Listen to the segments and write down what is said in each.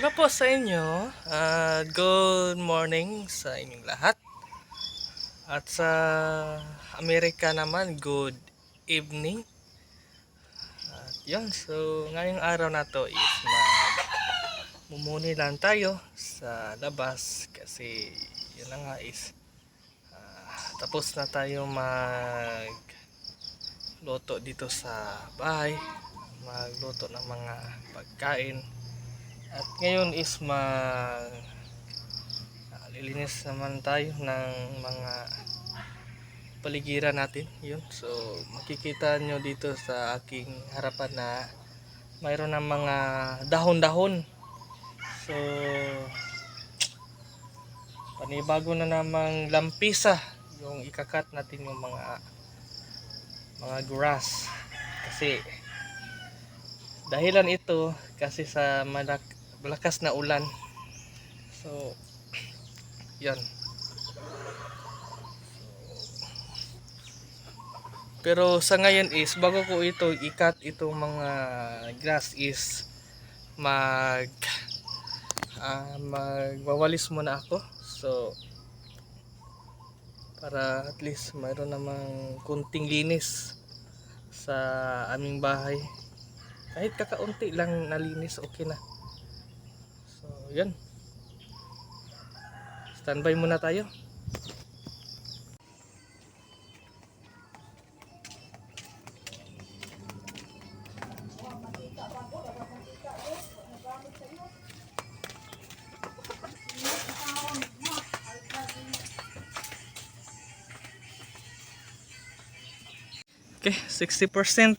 Hello po sa inyo. Good morning sa inyong lahat. At sa Amerika naman, good evening. At yun, so ngayong araw na to is mumuni lang tayo sa labas kasi yun na nga is tapos na tayo magluto dito sa bahay, magluto ng mga pagkain. At ngayon is lilinis naman tayo ng mga paligiran natin. Yun. So makikita nyo dito sa aking harapan na mayroon ng mga dahon-dahon. So panibago na namang lampisa yung ikakat natin yung mga grass. Kasi dahilan ito kasi sa malakas na ulan. So yan. Pero sa ngayon is bago ko ito ikat itong mga grass is magwawalis muna ako. So para at least mayroon namang kunting linis sa aming bahay. Kahit kakaunti lang nalinis, okay na. So yan. Standby muna tayo. Okay, 60%.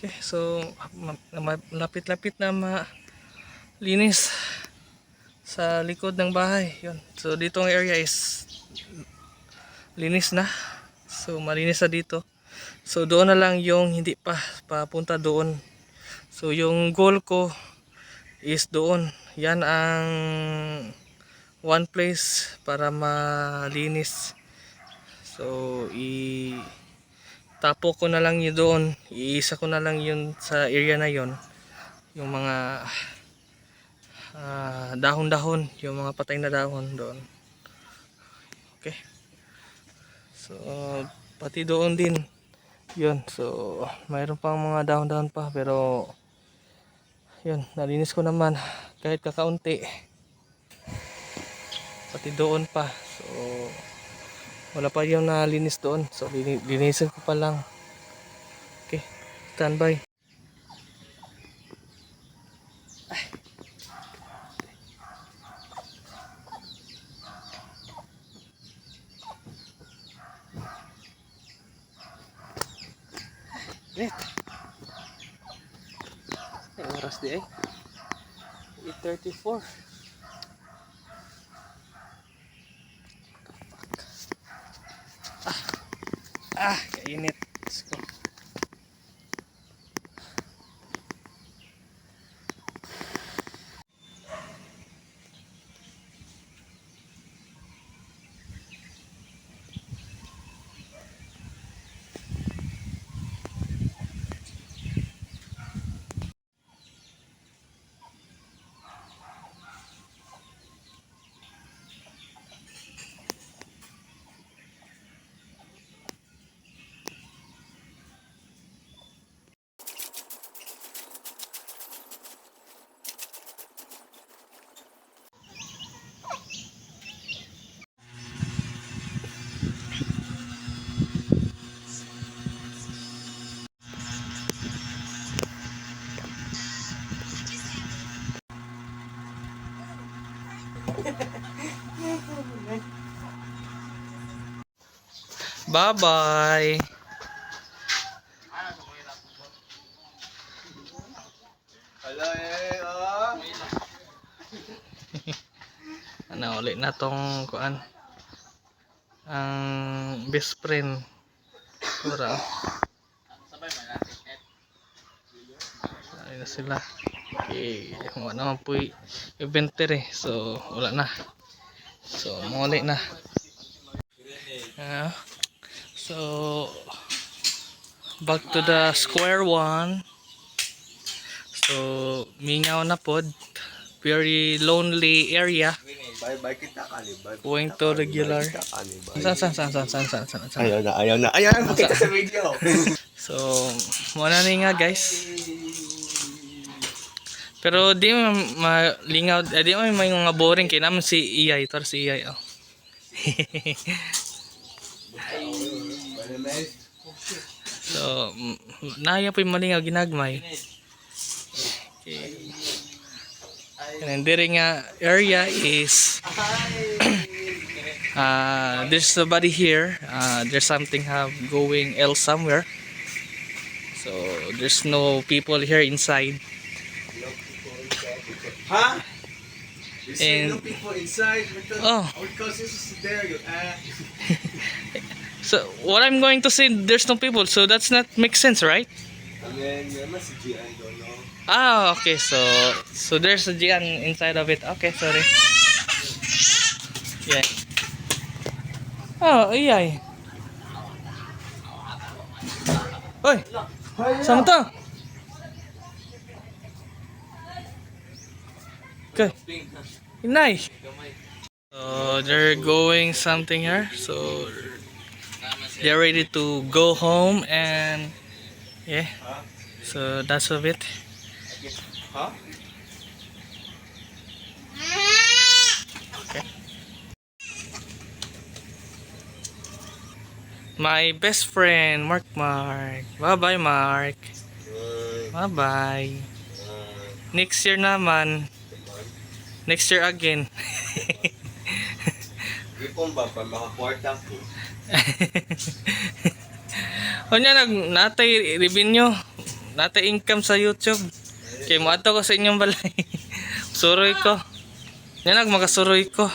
Okay, so lapit-lapit na malinis sa likod ng bahay. Yun. So dito ang area is linis na. So malinis na dito. So doon na lang yung hindi pa papunta doon. So yung goal ko is doon. Yan ang one place para malinis. So tapo ko na lang yun doon. Iisa ko na lang yun sa area na yun. Yung mga dahon-dahon, yung mga patay na dahon doon. Okay. So pati doon din. Yun. So mayroon pang mga dahon-dahon pa pero yun, nalinis ko naman kahit kakaunti. Pati doon pa. So wala pa yung nalinis doon. So linisin ko pa lang. Okay. Standby. Wait. Ay, oras di eh. 8:34. Kainit. Let's go. Bye-bye. Hello, Ano ulit na tong kuan ang best friend pura. Ay na sila. Okay, wala naman po inventory so wala na. So muli na. So back to the square one. So, mingaw na pod. Very lonely area. Bye-bye kita kali. Going to regular. Saan? Ayaw na. Ayaw makita sa video. So, muna na nga guys. Pero di mo malingaw, di mo may mga boring kaya naman si Iyay. Ito si Iyay. Oh. So, naya po yung malingaw ginagmay. Okay. And then nga area is there's nobody here. There's something going else somewhere. So there's no people here inside. Huh? You see And- no people inside? Oh. Because this is there. So what I'm going to say, there's no people. So that's not make sense, right? And then you must see I don't know. Okay. So there's a Gian inside of it. Okay, sorry. Yeah. Iyay. Oy, saan to? Okay. Inay. So they're going something here. So they're ready to go home and yeah. So that's of it. Huh? Okay. My best friend, Mark. Bye-bye, Mark. Bye-bye. Next year naman. Next year again. Ipon ba pa makakwarta ko? O niya, natay revenue. Natay income sa YouTube. Kaya mo ato ko sa inyong balay. Suroy ko. Yan magmagasuroy ko.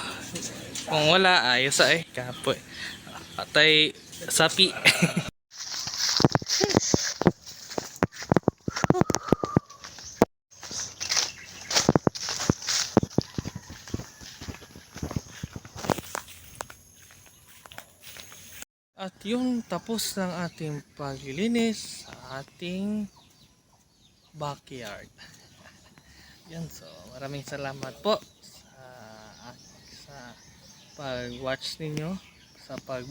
Kung wala, ayos kapoy. Atay sapi. At yung tapos ng ating paglilinis sa ating backyard. Yan, so maraming salamat po sa pag-watch ninyo, sa pag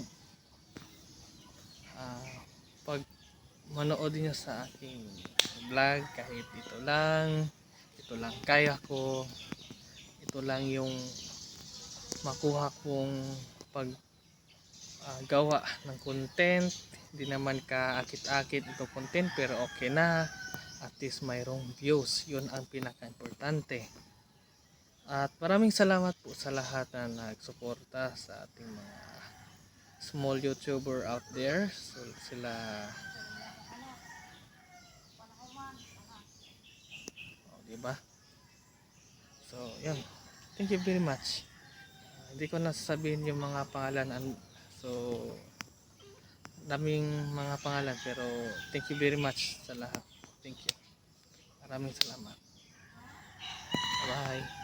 manood niyo sa aking vlog. Kahit ito lang kaya ko, ito lang yung makuha kong gawa ng content. Hindi naman ka-akit-akit ito content, pero okay na, at least mayroong views. Yun ang pinaka-importante. At maraming salamat po sa lahat na nagsuporta sa ating mga small YouTuber out there. So sila diba? So yun, thank you very much. Hindi ko na sasabihin yung mga pangalan. So daming mga pangalan, pero thank you very much sa lahat. Thank you. Maraming salamat. Bye.